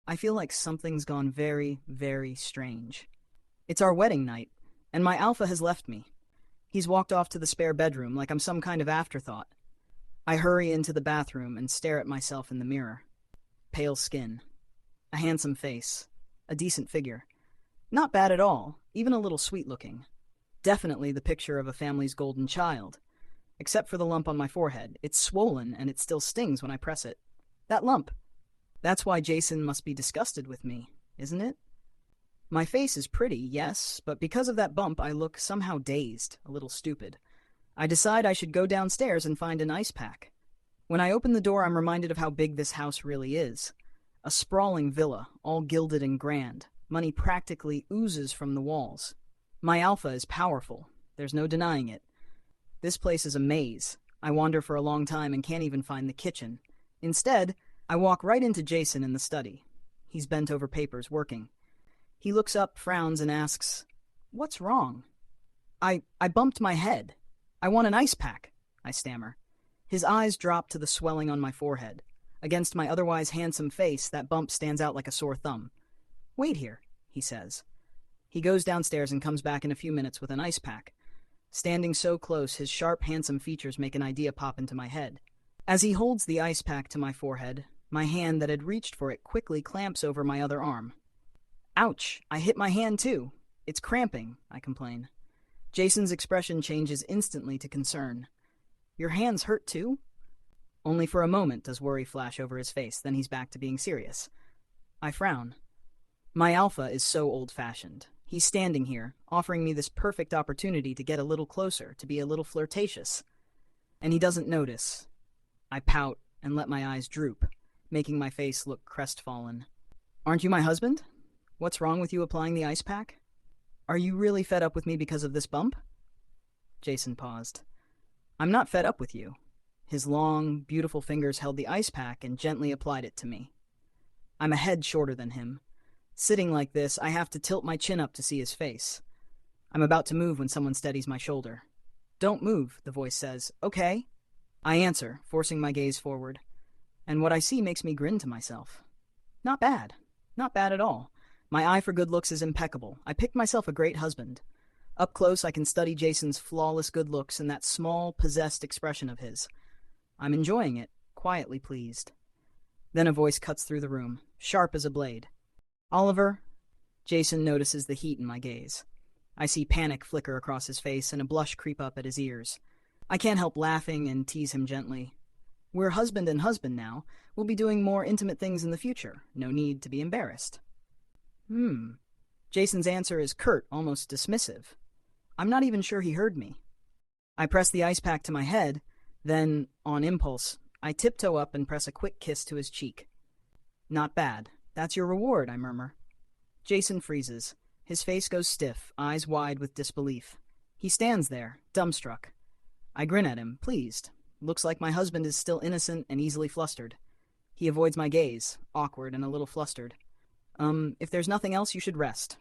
I feel like something's gone very, very strange. It's our wedding night, and my alpha has left me. He's walked off to the spare bedroom like I'm some kind of afterthought. I hurry into the bathroom and stare at myself in the mirror. Pale skin, a handsome face, a decent figure. Not bad at all, even a little sweet looking. Definitely the picture of a family's golden child. Except for the lump on my forehead. It's swollen and it still stings when I press it. That lump. That's why Jason must be disgusted with me, isn't it? My face is pretty, yes, but because of that bump I look somehow dazed, a little stupid. I decide I should go downstairs and find an ice pack. When I open the door, I'm reminded of how big this house really is. A sprawling villa, all gilded and grand. Money practically oozes from the walls. My alpha is powerful. There's no denying it. This place is a maze. I wander for a long time and can't even find the kitchen. Instead, I walk right into Jason in the study. He's bent over papers, working. He looks up, frowns, and asks, "What's wrong?" I bumped my head. I want an ice pack," I stammer. His eyes drop to the swelling on my forehead. Against my otherwise handsome face, that bump stands out like a sore thumb. "Wait here," he says. He goes downstairs and comes back in a few minutes with an ice pack. Standing so close, his sharp, handsome features make an idea pop into my head. As he holds the ice pack to my forehead, my hand that had reached for it quickly clamps over my other arm. "Ouch, I hit my hand too. It's cramping," I complain. Jason's expression changes instantly to concern. "Your hands hurt too?" Only for a moment does worry flash over his face, then he's back to being serious. I frown. My alpha is so old-fashioned. He's standing here, offering me this perfect opportunity to get a little closer, to be a little flirtatious. And he doesn't notice. I pout and let my eyes droop, making my face look crestfallen. "Aren't you my husband? What's wrong with you applying the ice pack? Are you really fed up with me because of this bump?" Jason paused. "I'm not fed up with you." His long, beautiful fingers held the ice pack and gently applied it to me. I'm a head shorter than him. Sitting like this, I have to tilt my chin up to see his face. I'm about to move when someone steadies my shoulder. "Don't move," the voice says. "Okay." I answer, forcing my gaze forward. And what I see makes me grin to myself. Not bad. Not bad at all. My eye for good looks is impeccable. I picked myself a great husband. Up close, I can study Jason's flawless good looks and that small, possessed expression of his. I'm enjoying it, quietly pleased. Then a voice cuts through the room, sharp as a blade. "Oliver?" Jason notices the heat in my gaze. I see panic flicker across his face and a blush creep up at his ears. I can't help laughing and tease him gently. "We're husband and husband now. We'll be doing more intimate things in the future. No need to be embarrassed." Jason's answer is curt, almost dismissive. I'm not even sure he heard me. I press the ice pack to my head, then, on impulse, I tiptoe up and press a quick kiss to his cheek. "Not bad. That's your reward," I murmur. Jason freezes. His face goes stiff, eyes wide with disbelief. He stands there, dumbstruck. I grin at him, pleased. Looks like my husband is still innocent and easily flustered. He avoids my gaze, awkward and a little flustered. If there's nothing else, you should rest."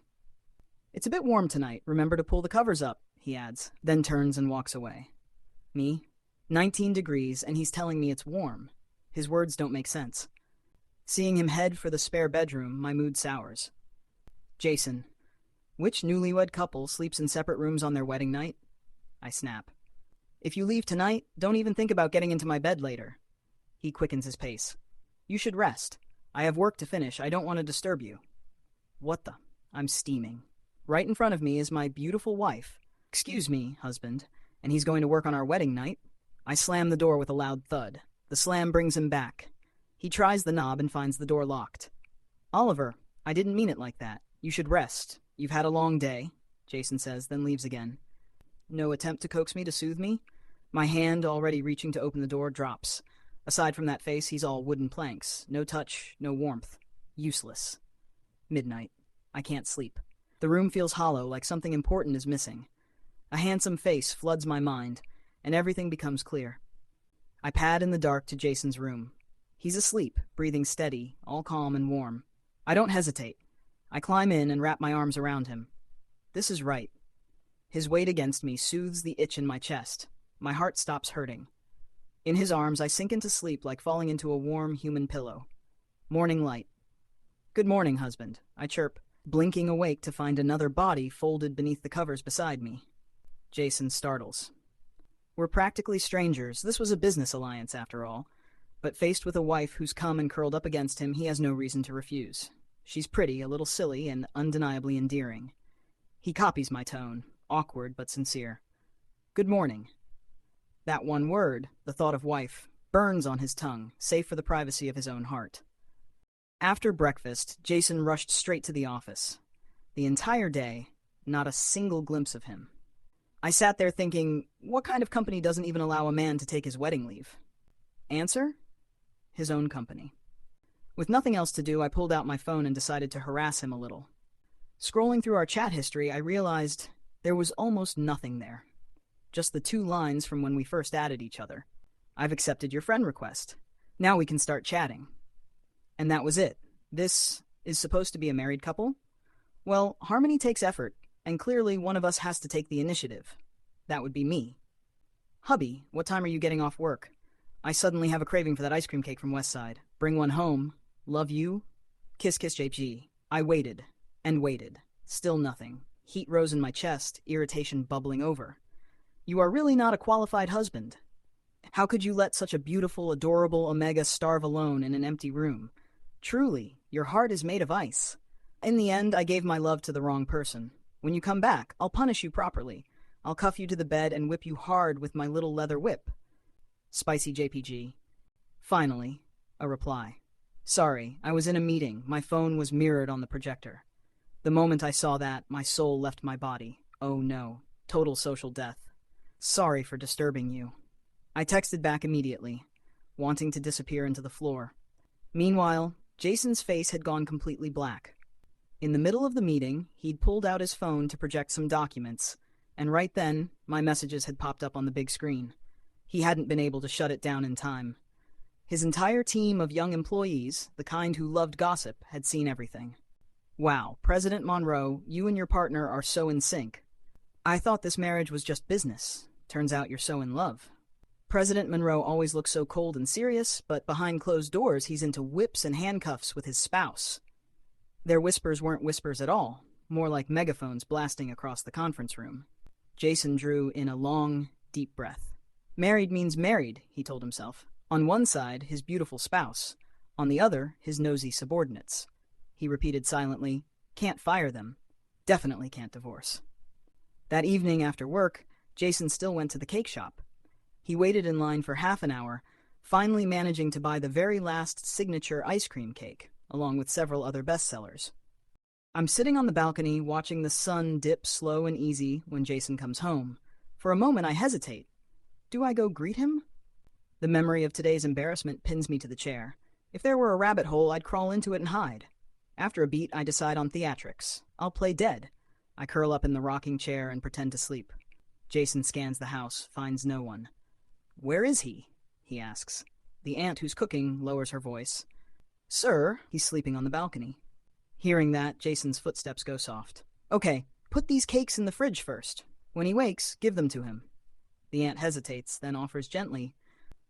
"It's a bit warm tonight. Remember to pull the covers up," he adds, then turns and walks away. Me? 19 degrees, and he's telling me it's warm. His words don't make sense. Seeing him head for the spare bedroom, my mood sours. "Jason, which newlywed couple sleeps in separate rooms on their wedding night?" I snap. "If you leave tonight, don't even think about getting into my bed later." He quickens his pace. "You should rest. I have work to finish. I don't want to disturb you." What the? I'm steaming. Right in front of me is my beautiful wife. "Excuse me, husband," and he's going to work on our wedding night. I slam the door with a loud thud. The slam brings him back. He tries the knob and finds the door locked. "Oliver, I didn't mean it like that. You should rest. You've had a long day," Jason says, then leaves again. No attempt to coax me, to soothe me. My hand, already reaching to open the door, drops. Aside from that face, he's all wooden planks. No touch, no warmth. Useless. Midnight. I can't sleep. The room feels hollow, like something important is missing. A handsome face floods my mind, and everything becomes clear. I pad in the dark to Jason's room. He's asleep, breathing steady, all calm and warm. I don't hesitate. I climb in and wrap my arms around him. This is right. His weight against me soothes the itch in my chest. My heart stops hurting. In his arms, I sink into sleep like falling into a warm human pillow. Morning light. Good morning, husband, I chirp, blinking awake to find another body folded beneath the covers beside me. Jason startles. We're practically strangers. This was a business alliance, after all. But faced with a wife who's come and curled up against him, he has no reason to refuse. She's pretty, a little silly, and undeniably endearing. He copies my tone, awkward but sincere. Good morning. That one word, the thought of wife, burns on his tongue, save for the privacy of his own heart. After breakfast, Jason rushed straight to the office. The entire day, not a single glimpse of him. I sat there thinking, what kind of company doesn't even allow a man to take his wedding leave? Answer? His own company. With nothing else to do, I pulled out my phone and decided to harass him a little. Scrolling through our chat history, I realized there was almost nothing there. Just the 2 lines from when we first added each other. I've accepted your friend request. Now we can start chatting. And that was it. This is supposed to be a married couple? Well, harmony takes effort, and clearly one of us has to take the initiative. That would be me. Hubby, what time are you getting off work? I suddenly have a craving for that ice cream cake from Westside. Bring one home. Love you. Kiss, kiss, JP. I waited, and waited. Still nothing. Heat rose in my chest, irritation bubbling over. You are really not a qualified husband. How could you let such a beautiful, adorable Omega starve alone in an empty room? Truly, your heart is made of ice. In the end, I gave my love to the wrong person. When you come back, I'll punish you properly. I'll cuff you to the bed and whip you hard with my little leather whip. Spicy JPG. Finally, a reply. Sorry, I was in a meeting. My phone was mirrored on the projector. The moment I saw that, my soul left my body. Oh no, total social death. Sorry for disturbing you. I texted back immediately, wanting to disappear into the floor. Meanwhile, Jason's face had gone completely black. In the middle of the meeting, he'd pulled out his phone to project some documents, and right then, my messages had popped up on the big screen. He hadn't been able to shut it down in time. His entire team of young employees, the kind who loved gossip, had seen everything. Wow, President Monroe, you and your partner are so in sync. I thought this marriage was just business. Turns out you're so in love. President Monroe always looks so cold and serious, but behind closed doors he's into whips and handcuffs with his spouse. Their whispers weren't whispers at all, more like megaphones blasting across the conference room. Jason drew in a long, deep breath. Married means married, he told himself. On one side, his beautiful spouse. On the other, his nosy subordinates. He repeated silently, can't fire them. Definitely can't divorce. That evening after work, Jason still went to the cake shop. He waited in line for half an hour, finally managing to buy the very last signature ice cream cake, along with several other bestsellers. I'm sitting on the balcony watching the sun dip slow and easy when Jason comes home. For a moment I hesitate. Do I go greet him? The memory of today's embarrassment pins me to the chair. If there were a rabbit hole, I'd crawl into it and hide. After a beat, I decide on theatrics. I'll play dead. I curl up in the rocking chair and pretend to sleep. Jason scans the house, finds no one. Where is he? He asks. The aunt who's cooking lowers her voice. Sir, he's sleeping on the balcony. Hearing that, Jason's footsteps go soft. Okay, put these cakes in the fridge first. When he wakes, give them to him. The aunt hesitates, then offers gently.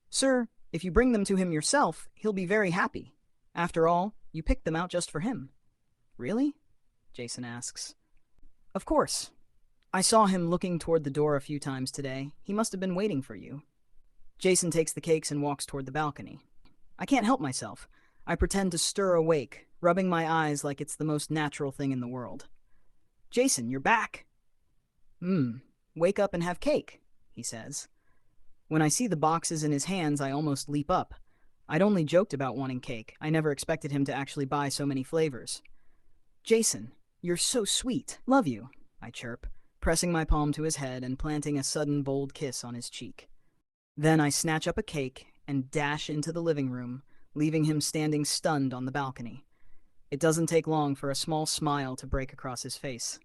Sir, if you bring them to him yourself, he'll be very happy. After all, you picked them out just for him. Really? Jason asks. Of course. I saw him looking toward the door a few times today. He must have been waiting for you. Jason takes the cakes and walks toward the balcony. I can't help myself. I pretend to stir awake, rubbing my eyes like it's the most natural thing in the world. Jason, you're back. Wake up and have cake, he says. When I see the boxes in his hands, I almost leap up. I'd only joked about wanting cake. I never expected him to actually buy so many flavors. Jason, you're so sweet. Love you, I chirp, pressing my palm to his head and planting a sudden bold kiss on his cheek. Then I snatch up a cake and dash into the living room, leaving him standing stunned on the balcony. It doesn't take long for a small smile to break across his face.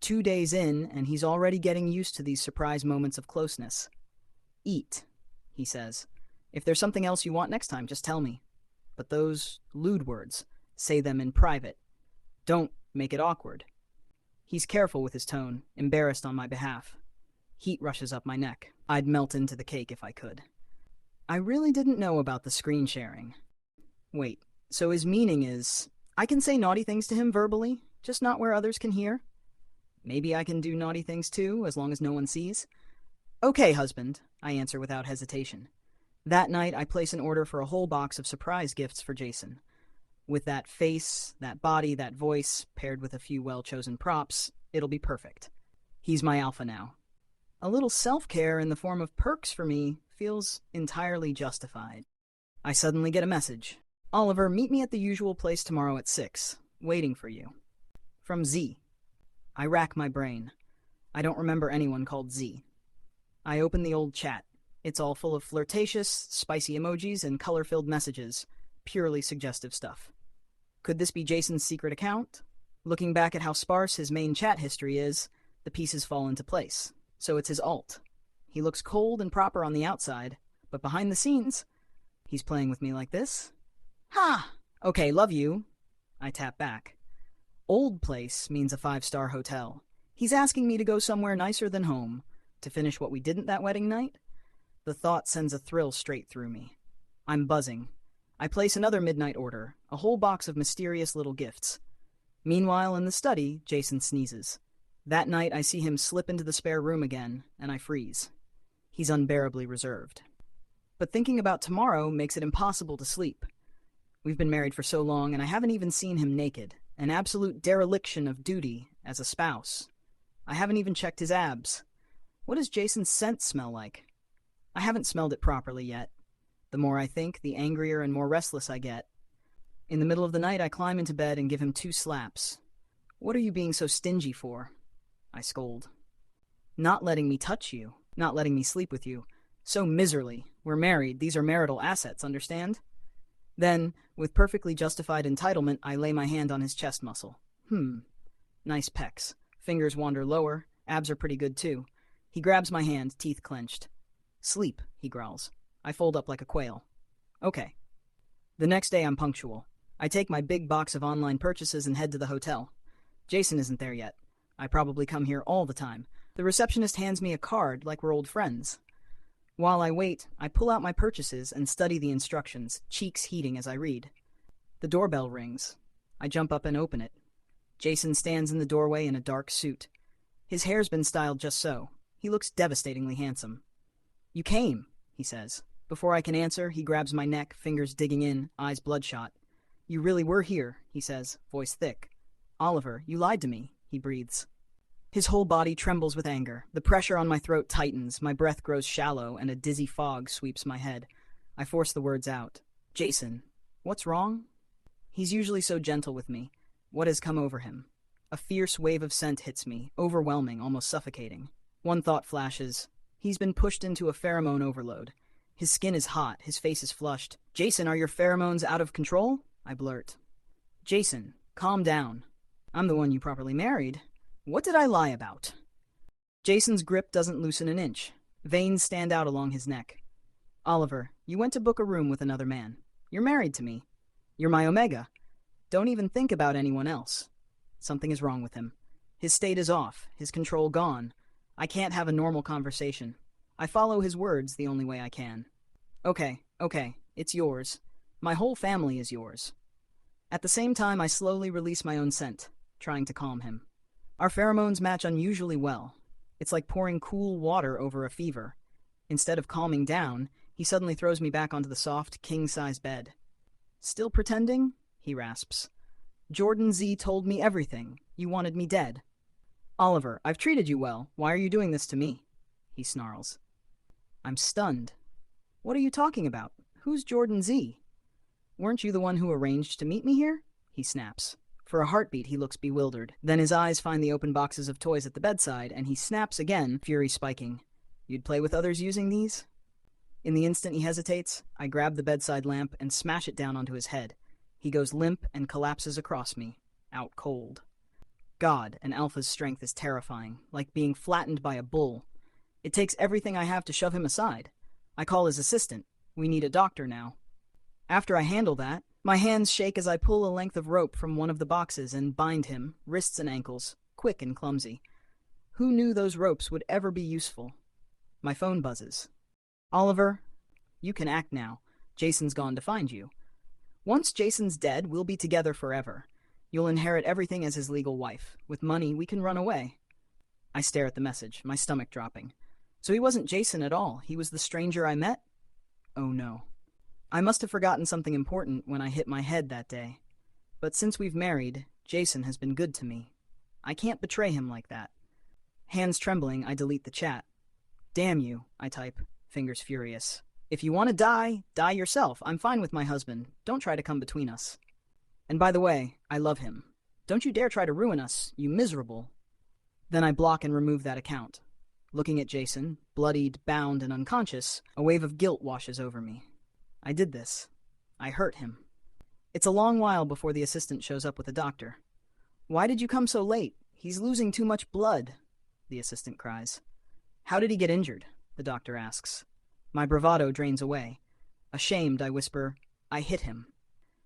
2 days in, and he's already getting used to these surprise moments of closeness. Eat, he says. If there's something else you want next time, just tell me. But those lewd words, say them in private. Don't make it awkward. He's careful with his tone, embarrassed on my behalf. Heat rushes up my neck. I'd melt into the cake if I could. I really didn't know about the screen sharing. Wait, so his meaning is, I can say naughty things to him verbally, just not where others can hear. Maybe I can do naughty things too, as long as no one sees. Okay, husband, I answer without hesitation. That night, I place an order for a whole box of surprise gifts for Jason. With that face, that body, that voice, paired with a few well-chosen props, it'll be perfect. He's my alpha now. A little self-care in the form of perks for me feels entirely justified. I suddenly get a message. Oliver, meet me at the usual place tomorrow at 6. Waiting for you. From Z. I rack my brain. I don't remember anyone called Z. I open the old chat. It's all full of flirtatious, spicy emojis and color-filled messages. Purely suggestive stuff. Could this be Jason's secret account? Looking back at how sparse his main chat history is, the pieces fall into place. So it's his alt. He looks cold and proper on the outside, but behind the scenes, he's playing with me like this. Ha! Okay, love you. I tap back. Old place means a 5-star hotel. He's asking me to go somewhere nicer than home, to finish what we didn't that wedding night. The thought sends a thrill straight through me. I'm buzzing. I place another midnight order, a whole box of mysterious little gifts. Meanwhile, in the study, Jason sneezes. That night, I see him slip into the spare room again, and I freeze. He's unbearably reserved. But thinking about tomorrow makes it impossible to sleep. We've been married for so long, and I haven't even seen him naked, an absolute dereliction of duty as a spouse. I haven't even checked his abs. What does Jason's scent smell like? I haven't smelled it properly yet. The more I think, the angrier and more restless I get. In the middle of the night, I climb into bed and give him 2 slaps. What are you being so stingy for? I scold. Not letting me touch you, not letting me sleep with you. So miserly. We're married, these are marital assets, understand? Then, with perfectly justified entitlement, I lay my hand on his chest muscle. Nice pecs. Fingers wander lower, abs are pretty good too. He grabs my hand, teeth clenched. Sleep, he growls. I fold up like a quail. Okay. The next day I'm punctual. I take my big box of online purchases and head to the hotel. Jason isn't there yet. I probably come here all the time. The receptionist hands me a card like we're old friends. While I wait, I pull out my purchases and study the instructions, cheeks heating as I read. The doorbell rings. I jump up and open it. Jason stands in the doorway in a dark suit. His hair's been styled just so. He looks devastatingly handsome. You came, he says. Before I can answer, he grabs my neck, fingers digging in, eyes bloodshot. You really were here, he says, voice thick. Oliver, you lied to me, he breathes. His whole body trembles with anger. The pressure on my throat tightens, my breath grows shallow, and a dizzy fog sweeps my head. I force the words out. Jason, what's wrong? He's usually so gentle with me. What has come over him? A fierce wave of scent hits me, overwhelming, almost suffocating. One thought flashes. He's been pushed into a pheromone overload. His skin is hot, his face is flushed. Jason, are your pheromones out of control? I blurt. Jason, calm down. I'm the one you properly married. What did I lie about? Jason's grip doesn't loosen an inch. Veins stand out along his neck. Oliver, you went to book a room with another man. You're married to me. You're my omega. Don't even think about anyone else. Something is wrong with him. His state is off, his control gone. I can't have a normal conversation. I follow his words the only way I can. Okay, it's yours. My whole family is yours. At the same time, I slowly release my own scent, trying to calm him. Our pheromones match unusually well. It's like pouring cool water over a fever. Instead of calming down, he suddenly throws me back onto the soft, king-size bed. Still pretending? He rasps. Jordan Z told me everything. You wanted me dead. Oliver, I've treated you well. Why are you doing this to me? He snarls. I'm stunned. What are you talking about? Who's Jordan Z? Weren't you the one who arranged to meet me here? He snaps. For a heartbeat, he looks bewildered. Then his eyes find the open boxes of toys at the bedside, and he snaps again, fury spiking. You'd play with others using these? In the instant he hesitates, I grab the bedside lamp and smash it down onto his head. He goes limp and collapses across me, out cold. God, an alpha's strength is terrifying, like being flattened by a bull. It takes everything I have to shove him aside. I call his assistant. We need a doctor now. After I handle that, my hands shake as I pull a length of rope from one of the boxes and bind him, wrists and ankles, quick and clumsy. Who knew those ropes would ever be useful? My phone buzzes. Oliver, you can act now. Jason's gone to find you. Once Jason's dead, we'll be together forever. You'll inherit everything as his legal wife. With money, we can run away. I stare at the message, my stomach dropping. So he wasn't Jason at all. He was the stranger I met? Oh no. I must have forgotten something important when I hit my head that day. But since we've married, Jason has been good to me. I can't betray him like that. Hands trembling, I delete the chat. Damn you, I type, fingers furious. If you want to die, die yourself. I'm fine with my husband. Don't try to come between us. And by the way, I love him. Don't you dare try to ruin us, you miserable. Then I block and remove that account. Looking at Jason, bloodied, bound, and unconscious, a wave of guilt washes over me. I did this. I hurt him. It's a long while before the assistant shows up with a doctor. Why did you come so late? He's losing too much blood, the assistant cries. How did he get injured? The doctor asks. My bravado drains away. Ashamed, I whisper, I hit him.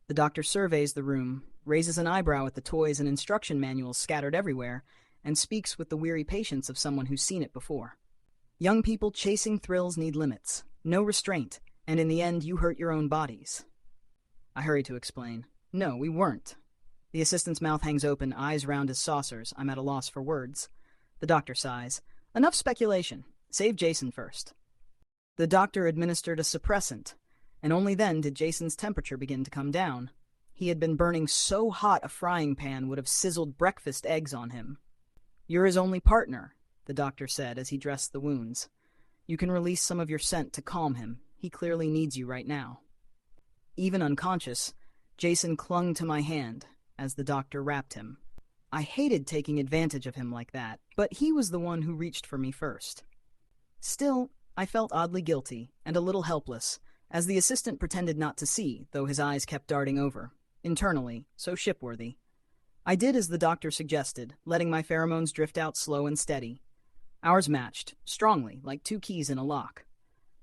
The doctor surveys the room, raises an eyebrow at the toys and instruction manuals scattered everywhere, and speaks with the weary patience of someone who's seen it before. Young people chasing thrills need limits, no restraint, and in the end you hurt your own bodies. I hurry to explain. No, we weren't. The assistant's mouth hangs open, eyes round as saucers. I'm at a loss for words. The doctor sighs. Enough speculation. Save Jason first. The doctor administered a suppressant, and only then did Jason's temperature begin to come down. He had been burning so hot a frying pan would have sizzled breakfast eggs on him. You're his only partner, the doctor said as he dressed the wounds. You can release some of your scent to calm him. He clearly needs you right now. Even unconscious, Jason clung to my hand as the doctor wrapped him. I hated taking advantage of him like that, but he was the one who reached for me first. Still, I felt oddly guilty and a little helpless, as the assistant pretended not to see, though his eyes kept darting over. Internally, so shipworthy. I did as the doctor suggested, letting my pheromones drift out slow and steady. Ours matched, strongly, like two keys in a lock.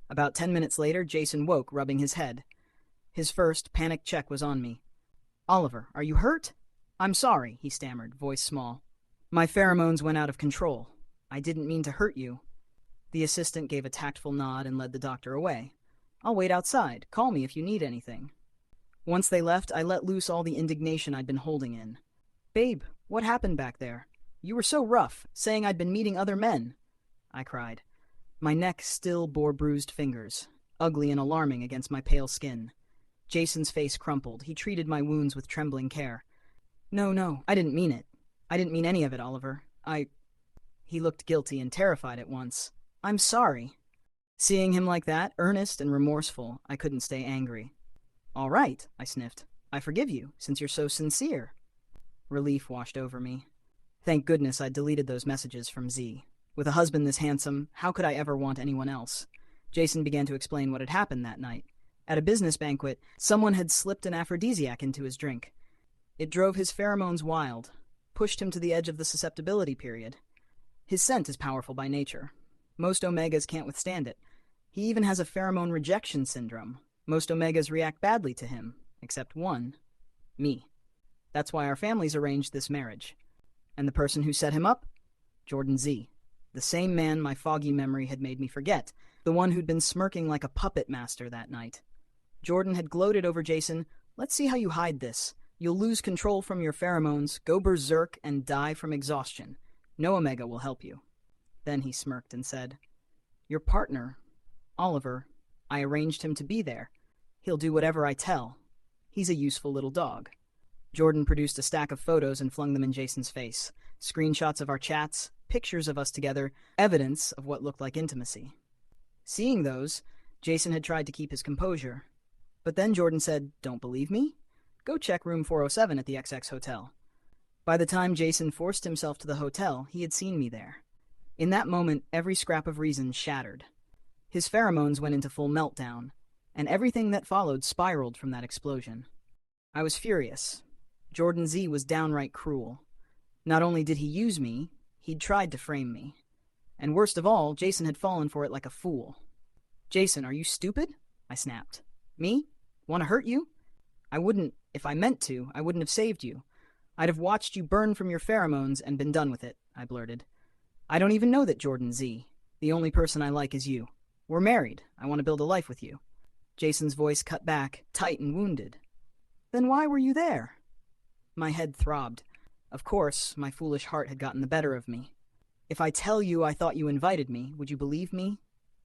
About 10 minutes later, Jason woke, rubbing his head. His first panicked check was on me. Oliver, are you hurt? I'm sorry, he stammered, voice small. My pheromones went out of control. I didn't mean to hurt you. The assistant gave a tactful nod and led the doctor away. I'll wait outside. Call me if you need anything. Once they left, I let loose all the indignation I'd been holding in. Babe, what happened back there? You were so rough, saying I'd been meeting other men, I cried. My neck still bore bruised fingers, ugly and alarming against my pale skin. Jason's face crumpled. He treated my wounds with trembling care. No, I didn't mean it. I didn't mean any of it, Oliver. He looked guilty and terrified at once. I'm sorry. Seeing him like that, earnest and remorseful, I couldn't stay angry. All right, I sniffed. I forgive you, since you're so sincere. Relief washed over me. Thank goodness I'd deleted those messages from Z. With a husband this handsome, how could I ever want anyone else? Jason began to explain what had happened that night. At a business banquet, someone had slipped an aphrodisiac into his drink. It drove his pheromones wild, pushed him to the edge of the susceptibility period. His scent is powerful by nature. Most omegas can't withstand it. He even has a pheromone rejection syndrome. Most omegas react badly to him, except one. Me. That's why our families arranged this marriage. And the person who set him up? Jordan Z. The same man my foggy memory had made me forget, the one who'd been smirking like a puppet master that night. Jordan had gloated over Jason. Let's see how you hide this. You'll lose control from your pheromones, go berserk, and die from exhaustion. No omega will help you. Then he smirked and said, Your partner, Oliver, I arranged him to be there. He'll do whatever I tell. He's a useful little dog. Jordan produced a stack of photos and flung them in Jason's face. Screenshots of our chats, pictures of us together, evidence of what looked like intimacy. Seeing those, Jason had tried to keep his composure. But then Jordan said, Don't believe me? Go check room 407 at the XX Hotel. By the time Jason forced himself to the hotel, he had seen me there. In that moment, every scrap of reason shattered. His pheromones went into full meltdown, and everything that followed spiraled from that explosion. I was furious. Jordan Z was downright cruel. Not only did he use me, he'd tried to frame me. And worst of all, Jason had fallen for it like a fool. Jason, are you stupid? I snapped. Me? Want to hurt you? If I meant to, I wouldn't have saved you. I'd have watched you burn from your pheromones and been done with it, I blurted. I don't even know that Jordan Z. The only person I like is you. We're married. I want to build a life with you. Jason's voice cut back, tight and wounded. Then why were you there? My head throbbed. Of course, my foolish heart had gotten the better of me. If I tell you I thought you invited me, would you believe me?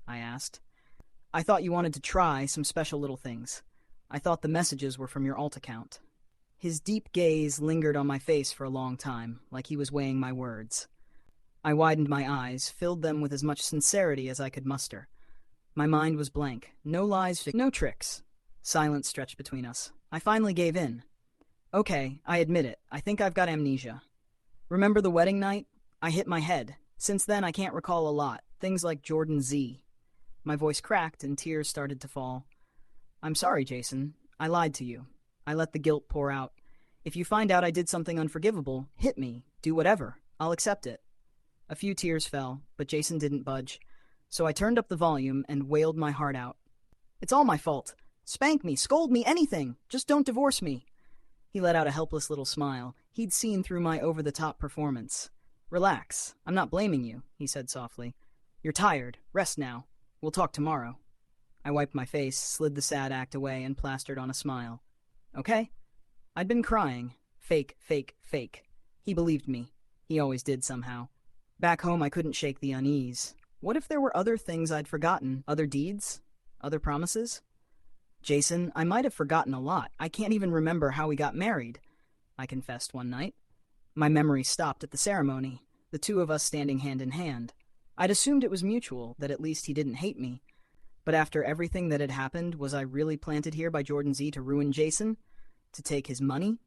I asked. I thought you wanted to try some special little things. I thought the messages were from your alt account. His deep gaze lingered on my face for a long time, like he was weighing my words. I widened my eyes, filled them with as much sincerity as I could muster. My mind was blank. No lies, no tricks. Silence stretched between us. I finally gave in. Okay, I admit it. I think I've got amnesia. Remember the wedding night? I hit my head. Since then, I can't recall a lot. Things like Jordan Z. My voice cracked and tears started to fall. I'm sorry, Jason. I lied to you. I let the guilt pour out. If you find out I did something unforgivable, hit me. Do whatever. I'll accept it. A few tears fell, but Jason didn't budge. So I turned up the volume and wailed my heart out. It's all my fault. Spank me, scold me, anything. Just don't divorce me. He let out a helpless little smile. He'd seen through my over-the-top performance. Relax. I'm not blaming you, he said softly. You're tired. Rest now. We'll talk tomorrow. I wiped my face, slid the sad act away, and plastered on a smile. Okay? I'd been crying. Fake, fake, fake. He believed me. He always did somehow. Back home, I couldn't shake the unease. What if there were other things I'd forgotten? Other deeds? Other promises? Jason, I might have forgotten a lot. I can't even remember how we got married, I confessed one night. My memory stopped at the ceremony, the two of us standing hand in hand. I'd assumed it was mutual, that at least he didn't hate me. But after everything that had happened, was I really planted here by Jordan Z to ruin Jason? To take his money?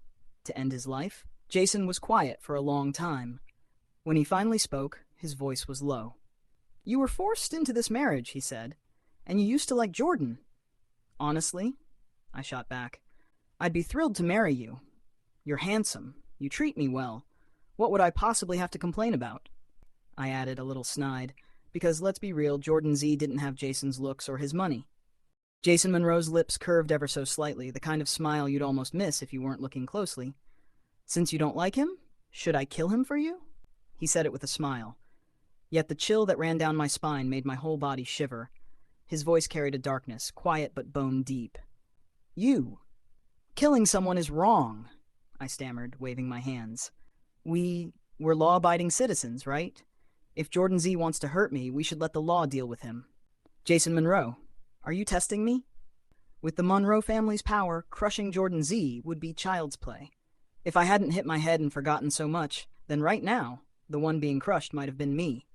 To end his life? Jason was quiet for a long time. When he finally spoke, his voice was low. You were forced into this marriage, he said, and you used to like Jordan. Honestly, I shot back, I'd be thrilled to marry you. You're handsome. You treat me well. What would I possibly have to complain about? I added, a little snide, because let's be real, Jordan Z didn't have Jason's looks or his money. Jason Monroe's lips curved ever so slightly, the kind of smile you'd almost miss if you weren't looking closely. Since you don't like him, should I kill him for you? He said it with a smile. Yet the chill that ran down my spine made my whole body shiver. His voice carried a darkness, quiet but bone deep. You! Killing someone is wrong, I stammered, waving my hands. We're law-abiding citizens, right? If Jordan Z wants to hurt me, we should let the law deal with him. Jason Monroe, are you testing me? With the Monroe family's power, crushing Jordan Z would be child's play. If I hadn't hit my head and forgotten so much, then right now, the one being crushed might have been me.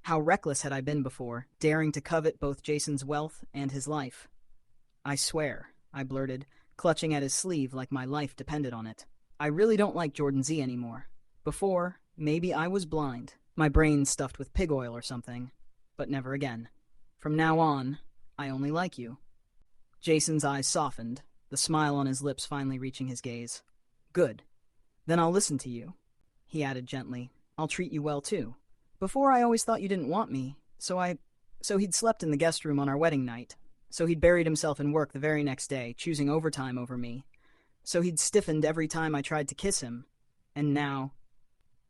How reckless had I been before, daring to covet both Jason's wealth and his life? I swear, I blurted, clutching at his sleeve like my life depended on it. I really don't like Jordan Z anymore. Before, maybe I was blind, my brain stuffed with pig oil or something, but never again. From now on, I only like you. Jason's eyes softened, the smile on his lips finally reaching his gaze. Good. Then I'll listen to you. He added gently, I'll treat you well too. Before I always thought you didn't want me, so he'd slept in the guest room on our wedding night. So he'd buried himself in work the very next day, choosing overtime over me. So he'd stiffened every time I tried to kiss him. And now,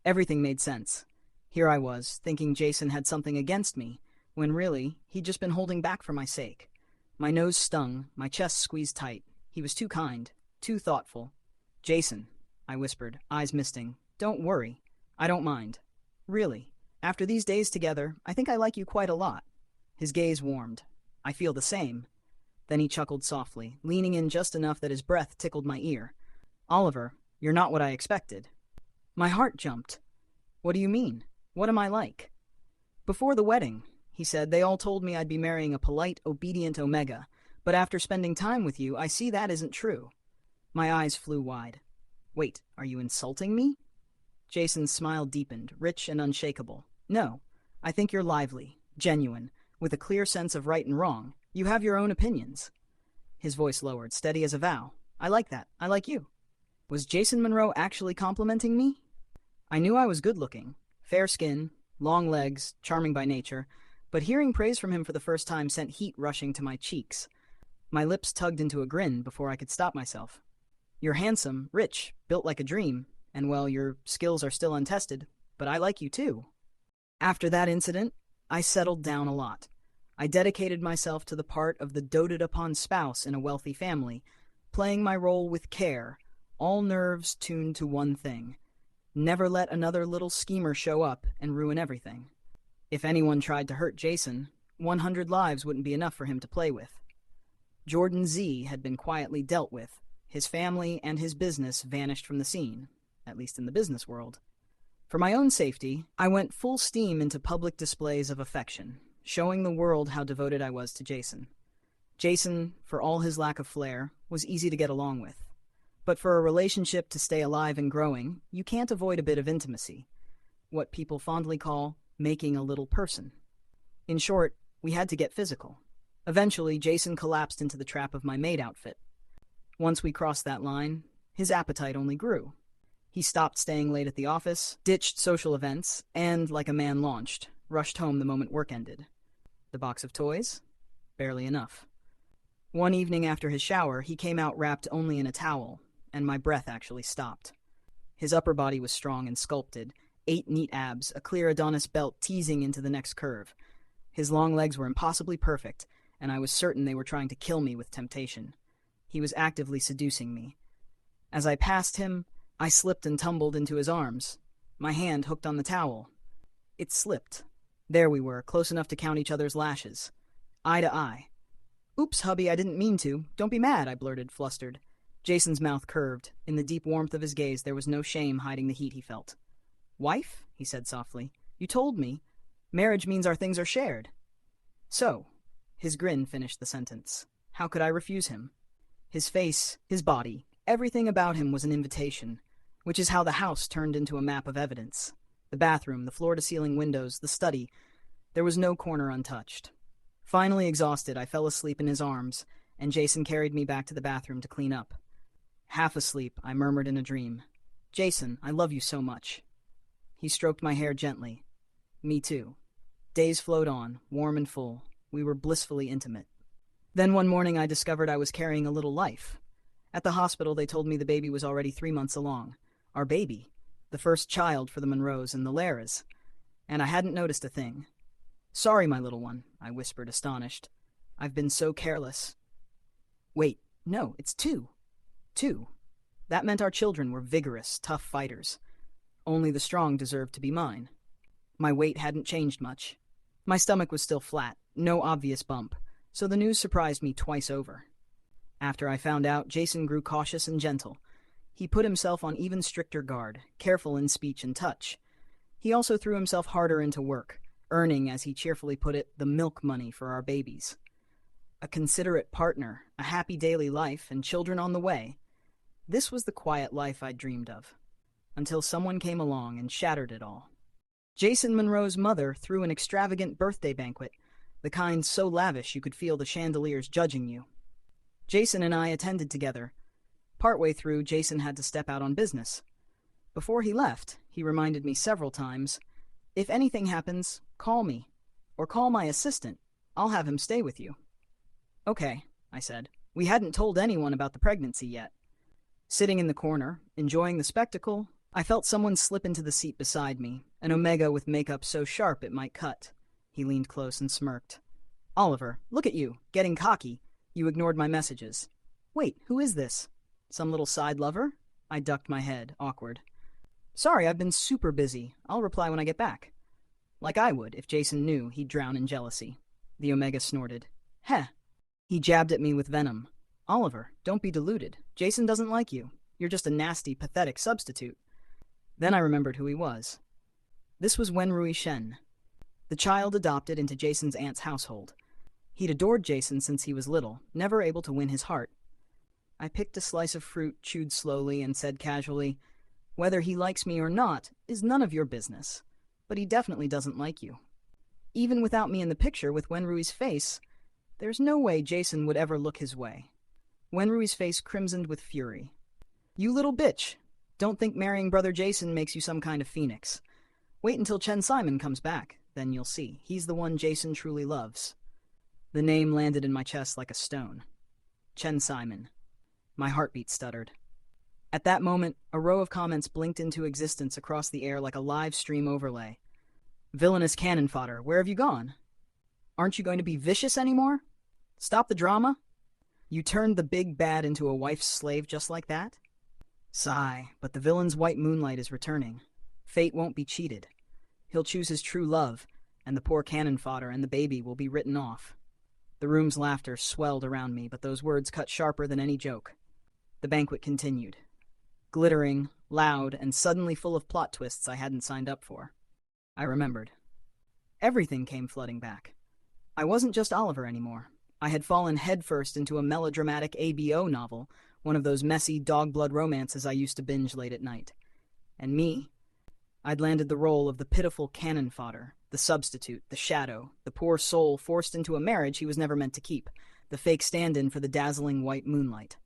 everything made sense. Here I was, thinking Jason had something against me, when really, he'd just been holding back for my sake. My nose stung, my chest squeezed tight. He was too kind, too thoughtful. Jason, I whispered, eyes misting, don't worry. I don't mind. Really. After these days together, I think I like you quite a lot. His gaze warmed. I feel the same. Then he chuckled softly, leaning in just enough that his breath tickled my ear. Oliver, you're not what I expected. My heart jumped. What do you mean? What am I like? Before the wedding, he said, they all told me I'd be marrying a polite, obedient Omega, but after spending time with you, I see that isn't true. My eyes flew wide. Wait, are you insulting me? Jason's smile deepened, rich and unshakable. No, I think you're lively, genuine, with a clear sense of right and wrong. You have your own opinions. His voice lowered, steady as a vow. I like that. I like you. Was Jason Monroe actually complimenting me? I knew I was good-looking, fair skin, long legs, charming by nature, but hearing praise from him for the first time sent heat rushing to my cheeks. My lips tugged into a grin before I could stop myself. You're handsome, rich, built like a dream, and well, your skills are still untested, but I like you too. After that incident, I settled down a lot. I dedicated myself to the part of the doted-upon spouse in a wealthy family, playing my role with care, all nerves tuned to one thing: never let another little schemer show up and ruin everything. If anyone tried to hurt Jason, 100 lives wouldn't be enough for him to play with. Jordan Z had been quietly dealt with. His family and his business vanished from the scene, at least in the business world. For my own safety, I went full steam into public displays of affection, showing the world how devoted I was to Jason. Jason, for all his lack of flair, was easy to get along with. But for a relationship to stay alive and growing, you can't avoid a bit of intimacy, what people fondly call making a little person. In short, we had to get physical. Eventually, Jason collapsed into the trap of my maid outfit. Once we crossed that line, his appetite only grew. He stopped staying late at the office, ditched social events, and, like a man launched, rushed home the moment work ended. The box of toys? Barely enough. One evening after his shower, he came out wrapped only in a towel, and my breath actually stopped. His upper body was strong and sculpted, 8 neat abs, a clear Adonis belt teasing into the next curve. His long legs were impossibly perfect, and I was certain they were trying to kill me with temptation. He was actively seducing me. As I passed him, I slipped and tumbled into his arms, my hand hooked on the towel. It slipped. There we were, close enough to count each other's lashes. Eye to eye. "Oops, hubby, I didn't mean to. Don't be mad," I blurted, flustered. Jason's mouth curved. In the deep warmth of his gaze, there was no shame hiding the heat he felt. "Wife?" he said softly. "You told me. Marriage means our things are shared." "So." His grin finished the sentence. How could I refuse him? His face, his body, everything about him was an invitation, which is how the house turned into a map of evidence. The bathroom, the floor-to-ceiling windows, the study. There was no corner untouched. Finally exhausted, I fell asleep in his arms, and Jason carried me back to the bathroom to clean up. Half asleep, I murmured in a dream, "Jason, I love you so much." He stroked my hair gently. Me too. Days flowed on, warm and full. We were blissfully intimate. Then one morning I discovered I was carrying a little life. At the hospital they told me the baby was already 3 months along. Our baby. The first child for the Monroes and the Laras. And I hadn't noticed a thing. "Sorry, my little one," I whispered, astonished. "I've been so careless." "Wait, no, it's 2. 2. That meant our children were vigorous, tough fighters. Only the strong deserved to be mine." My weight hadn't changed much. My stomach was still flat, no obvious bump, so the news surprised me twice over. After I found out, Jason grew cautious and gentle. He put himself on even stricter guard, careful in speech and touch. He also threw himself harder into work, earning, as he cheerfully put it, the milk money for our babies. A considerate partner, a happy daily life, and children on the way. This was the quiet life I'd dreamed of, until someone came along and shattered it all. Jason Monroe's mother threw an extravagant birthday banquet, the kind so lavish you could feel the chandeliers judging you. Jason and I attended together. Partway through, Jason had to step out on business. Before he left, he reminded me several times, "If anything happens, call me, or call my assistant. I'll have him stay with you." "Okay," I said. We hadn't told anyone about the pregnancy yet. Sitting in the corner, enjoying the spectacle, I felt someone slip into the seat beside me, an Omega with makeup so sharp it might cut. He leaned close and smirked. "Oliver, look at you, getting cocky. You ignored my messages." "Wait, who is this? Some little side lover?" I ducked my head, awkward. "Sorry, I've been super busy. I'll reply when I get back." Like I would if Jason knew he'd drown in jealousy. The Omega snorted. "Heh." He jabbed at me with venom. "Oliver, don't be deluded. Jason doesn't like you. You're just a nasty, pathetic substitute." Then I remembered who he was. This was Wenrui Shen, the child adopted into Jason's aunt's household. He'd adored Jason since he was little, never able to win his heart. I picked a slice of fruit, chewed slowly, and said casually, "Whether he likes me or not is none of your business, but he definitely doesn't like you. Even without me in the picture with Wenrui's face, there's no way Jason would ever look his way." Wenrui's face crimsoned with fury. "You little bitch! Don't think marrying brother Jason makes you some kind of phoenix. Wait until Chen Simon comes back, then you'll see. He's the one Jason truly loves." The name landed in my chest like a stone. Chen Simon. My heartbeat stuttered. At that moment, a row of comments blinked into existence across the air like a live stream overlay. "Villainous cannon fodder, where have you gone? Aren't you going to be vicious anymore? Stop the drama?" You turned the big bad into a wife's slave just like that? Sigh, but the villain's white moonlight is returning. Fate won't be cheated. He'll choose his true love, and the poor cannon fodder and the baby will be written off. The room's laughter swelled around me, but those words cut sharper than any joke. The banquet continued. Glittering, loud, and suddenly full of plot twists I hadn't signed up for. I remembered. Everything came flooding back. I wasn't just Oliver anymore. I had fallen headfirst into a melodramatic ABO novel, one of those messy dog-blood romances I used to binge late at night. And me, I'd landed the role of the pitiful cannon fodder, the substitute, the shadow, the poor soul forced into a marriage he was never meant to keep, the fake stand-in for the dazzling white moonlight.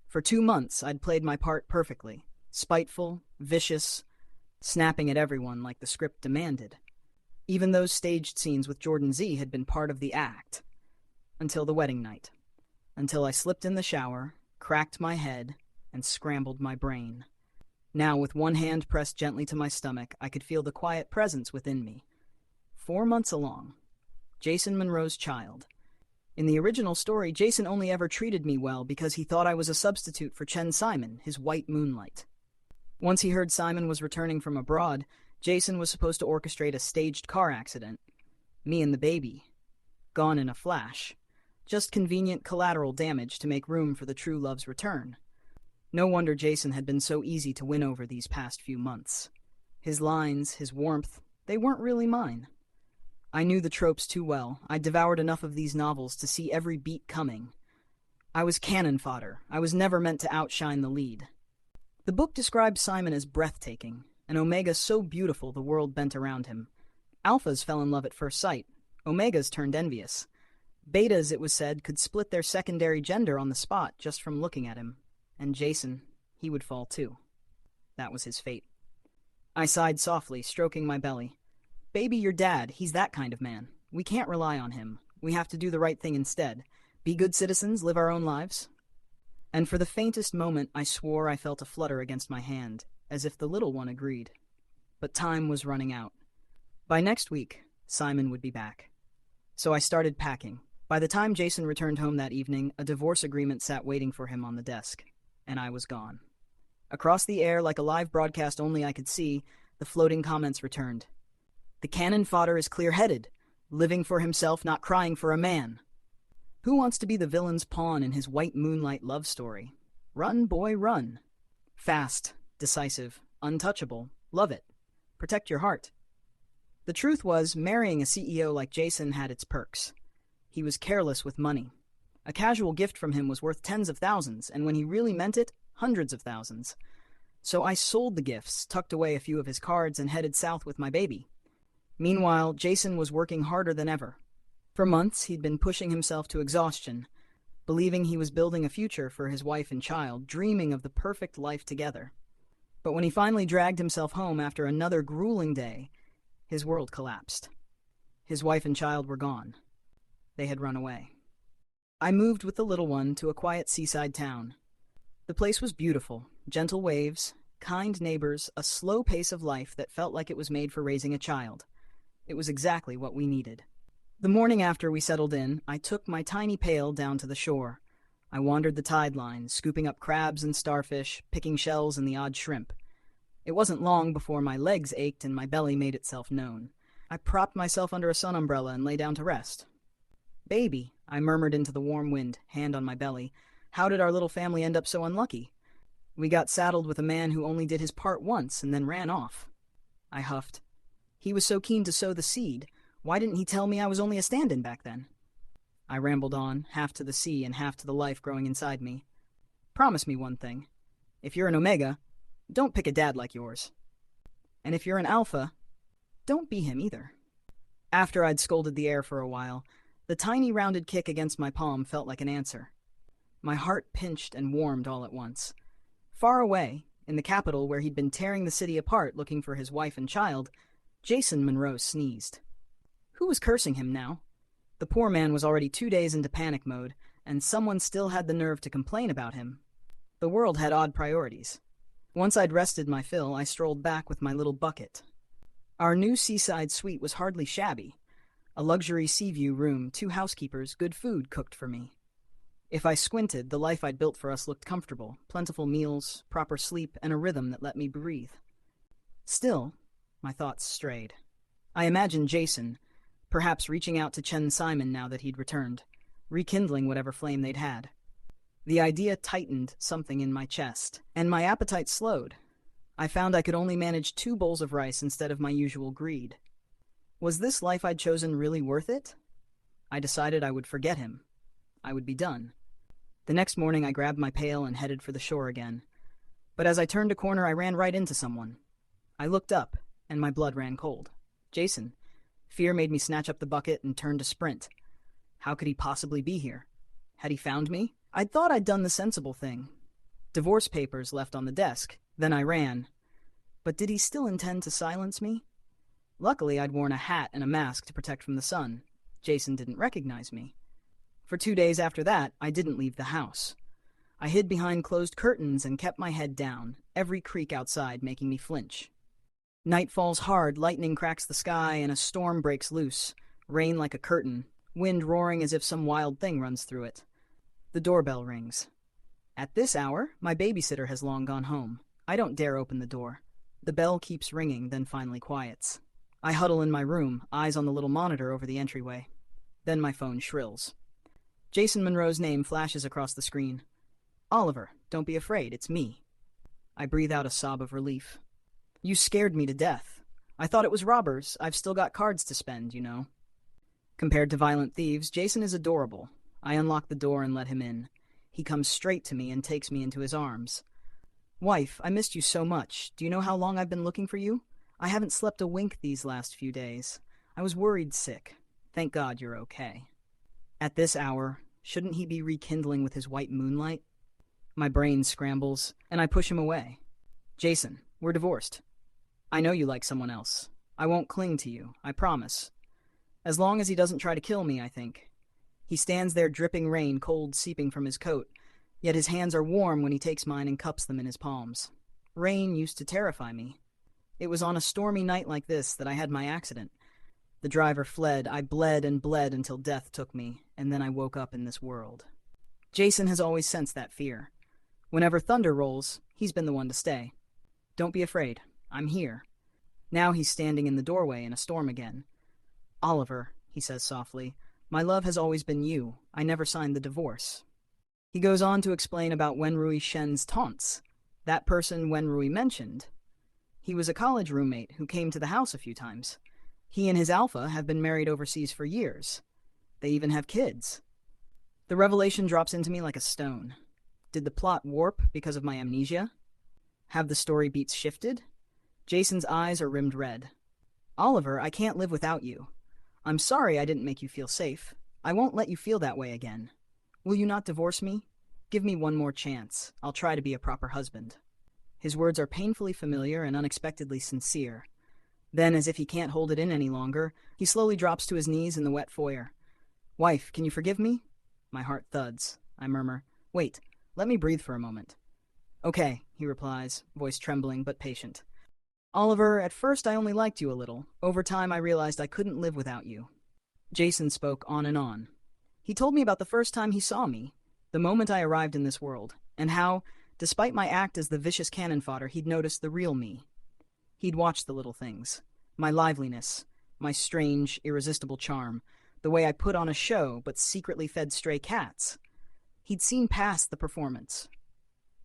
For 2 months, I'd played my part perfectly, spiteful, vicious, snapping at everyone like the script demanded. Even those staged scenes with Jordan Z had been part of the act. Until the wedding night. Until I slipped in the shower, cracked my head, and scrambled my brain. Now, with one hand pressed gently to my stomach, I could feel the quiet presence within me. 4 months along. Jason Monroe's child. In the original story, Jason only ever treated me well because he thought I was a substitute for Chen Simon, his white moonlight. Once he heard Simon was returning from abroad, Jason was supposed to orchestrate a staged car accident. Me and the baby. Gone in a flash. Just convenient collateral damage to make room for the true love's return. No wonder Jason had been so easy to win over these past few months. His lines, his warmth, they weren't really mine. I knew the tropes too well. I'd devoured enough of these novels to see every beat coming. I was cannon fodder. I was never meant to outshine the lead. The book described Simon as breathtaking, an Omega so beautiful the world bent around him. Alphas fell in love at first sight. Omegas turned envious. Betas, it was said, could split their secondary gender on the spot just from looking at him. And Jason, he would fall too. That was his fate. I sighed softly, stroking my belly. Baby, your dad, he's that kind of man. We can't rely on him. We have to do the right thing instead. Be good citizens, live our own lives. And for the faintest moment, I swore I felt a flutter against my hand, as if the little one agreed. But time was running out. By next week, Simon would be back. So I started packing. By the time Jason returned home that evening, a divorce agreement sat waiting for him on the desk, and I was gone. Across the air, like a live broadcast only I could see, the floating comments returned. The cannon fodder is clear-headed, living for himself, not crying for a man. Who wants to be the villain's pawn in his white moonlight love story? Run, boy, run. Fast, decisive, untouchable, love it. Protect your heart. The truth was, marrying a CEO like Jason had its perks. He was careless with money. A casual gift from him was worth tens of thousands, and when he really meant it, hundreds of thousands. So I sold the gifts, tucked away a few of his cards, and headed south with my baby. Meanwhile, Jason was working harder than ever. For months, he'd been pushing himself to exhaustion, believing he was building a future for his wife and child, dreaming of the perfect life together. But when he finally dragged himself home after another grueling day, his world collapsed. His wife and child were gone. They had run away. I moved with the little one to a quiet seaside town. The place was beautiful, gentle waves, kind neighbors, a slow pace of life that felt like it was made for raising a child. It was exactly what we needed. The morning after we settled in, I took my tiny pail down to the shore. I wandered the tide line, scooping up crabs and starfish, picking shells and the odd shrimp. It wasn't long before my legs ached and my belly made itself known. I propped myself under a sun umbrella and lay down to rest. Baby, I murmured into the warm wind, hand on my belly. How did our little family end up so unlucky? We got saddled with a man who only did his part once and then ran off. I huffed. He was so keen to sow the seed. Why didn't he tell me I was only a stand-in back then? I rambled on, half to the sea and half to the life growing inside me. Promise me one thing. If you're an Omega, don't pick a dad like yours. And if you're an Alpha, don't be him either. After I'd scolded the air for a while, the tiny rounded kick against my palm felt like an answer. My heart pinched and warmed all at once. Far away, in the capital where he'd been tearing the city apart looking for his wife and child, Jason Monroe sneezed. Who was cursing him now? The poor man was already 2 days into panic mode, and someone still had the nerve to complain about him. The world had odd priorities. Once I'd rested my fill, I strolled back with my little bucket. Our new seaside suite was hardly shabby. A luxury sea view room, 2 housekeepers, good food cooked for me. If I squinted, the life I'd built for us looked comfortable, plentiful meals, proper sleep, and a rhythm that let me breathe. Still, my thoughts strayed. I imagined Jason, perhaps reaching out to Chen Simon now that he'd returned, rekindling whatever flame they'd had. The idea tightened something in my chest, and my appetite slowed. I found I could only manage 2 bowls of rice instead of my usual greed. Was this life I'd chosen really worth it? I decided I would forget him. I would be done. The next morning I grabbed my pail and headed for the shore again. But as I turned a corner, I ran right into someone. I looked up, and my blood ran cold. Jason. Fear made me snatch up the bucket and turn to sprint. How could he possibly be here? Had he found me? I'd thought I'd done the sensible thing. Divorce papers left on the desk. Then I ran. But did he still intend to silence me? Luckily, I'd worn a hat and a mask to protect from the sun. Jason didn't recognize me. For 2 days after that, I didn't leave the house. I hid behind closed curtains and kept my head down, every creak outside making me flinch. Night falls hard, lightning cracks the sky, and a storm breaks loose. Rain like a curtain, wind roaring as if some wild thing runs through it. The doorbell rings. At this hour, my babysitter has long gone home. I don't dare open the door. The bell keeps ringing, then finally quiets. I huddle in my room, eyes on the little monitor over the entryway. Then my phone shrills. Jason Monroe's name flashes across the screen. Oliver, don't be afraid, it's me. I breathe out a sob of relief. You scared me to death. I thought it was robbers. I've still got cards to spend, you know. Compared to violent thieves, Jason is adorable. I unlock the door and let him in. He comes straight to me and takes me into his arms. Wife, I missed you so much. Do you know how long I've been looking for you? I haven't slept a wink these last few days. I was worried sick. Thank God you're okay. At this hour, shouldn't he be rekindling with his white moonlight? My brain scrambles, and I push him away. Jason, we're divorced. I know you like someone else. I won't cling to you, I promise. As long as he doesn't try to kill me, I think. He stands there dripping rain, cold seeping from his coat, yet his hands are warm when he takes mine and cups them in his palms. Rain used to terrify me. It was on a stormy night like this that I had my accident. The driver fled, I bled and bled until death took me, and then I woke up in this world. Jason has always sensed that fear. Whenever thunder rolls, he's been the one to stay. Don't be afraid, I'm here. Now he's standing in the doorway in a storm again. Oliver, he says softly, my love has always been you. I never signed the divorce. He goes on to explain about Wenrui Shen's taunts. That person Wenrui mentioned. He was a college roommate who came to the house a few times. He and his alpha have been married overseas for years. They even have kids. The revelation drops into me like a stone. Did the plot warp because of my amnesia? Have the story beats shifted? Jason's eyes are rimmed red. Oliver, I can't live without you. I'm sorry I didn't make you feel safe. I won't let you feel that way again. Will you not divorce me? Give me one more chance. I'll try to be a proper husband. His words are painfully familiar and unexpectedly sincere. Then, as if he can't hold it in any longer, he slowly drops to his knees in the wet foyer. Wife, can you forgive me? My heart thuds. I murmur, wait, let me breathe for a moment. Okay, he replies, voice trembling but patient. Oliver, at first I only liked you a little. Over time I realized I couldn't live without you. Jason spoke on and on. He told me about the first time he saw me, the moment I arrived in this world, and how, despite my act as the vicious cannon fodder, he'd noticed the real me. He'd watched the little things, my liveliness, my strange, irresistible charm, the way I put on a show but secretly fed stray cats. He'd seen past the performance.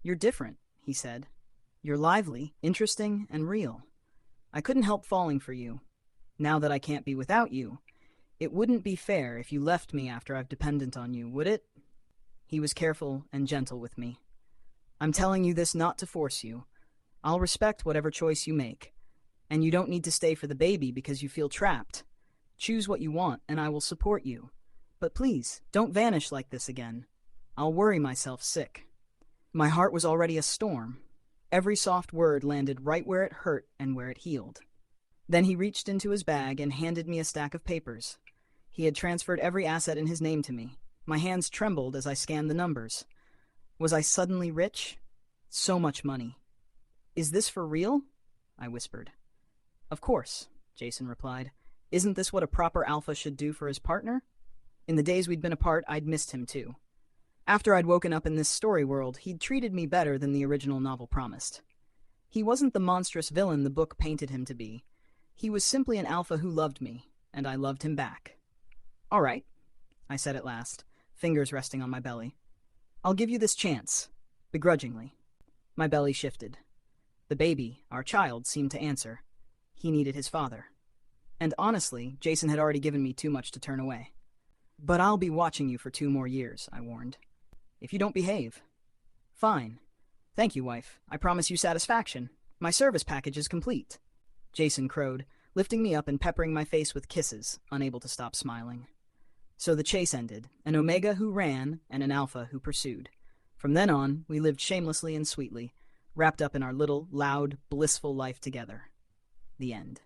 You're different, he said. You're lively, interesting, and real. I couldn't help falling for you. Now that I can't be without you, it wouldn't be fair if you left me after I've dependent on you, would it? He was careful and gentle with me. I'm telling you this not to force you. I'll respect whatever choice you make. And you don't need to stay for the baby because you feel trapped. Choose what you want, and I will support you. But please, don't vanish like this again. I'll worry myself sick. My heart was already a storm. Every soft word landed right where it hurt and where it healed. Then he reached into his bag and handed me a stack of papers. He had transferred every asset in his name to me. My hands trembled as I scanned the numbers. Was I suddenly rich? So much money. Is this for real? I whispered. Of course, Jason replied. Isn't this what a proper alpha should do for his partner? In the days we'd been apart, I'd missed him too. After I'd woken up in this story world, he'd treated me better than the original novel promised. He wasn't the monstrous villain the book painted him to be. He was simply an alpha who loved me, and I loved him back. "All right," I said at last, fingers resting on my belly. "I'll give you this chance, begrudgingly." My belly shifted. The baby, our child, seemed to answer. He needed his father. And honestly, Jason had already given me too much to turn away. "But I'll be watching you for 2 more years," I warned. "If you don't behave." "Fine. Thank you, wife. I promise you satisfaction. My service package is complete," Jason crowed, lifting me up and peppering my face with kisses, unable to stop smiling. So the chase ended, an Omega who ran and an Alpha who pursued. From then on, we lived shamelessly and sweetly, wrapped up in our little, loud, blissful life together. The end.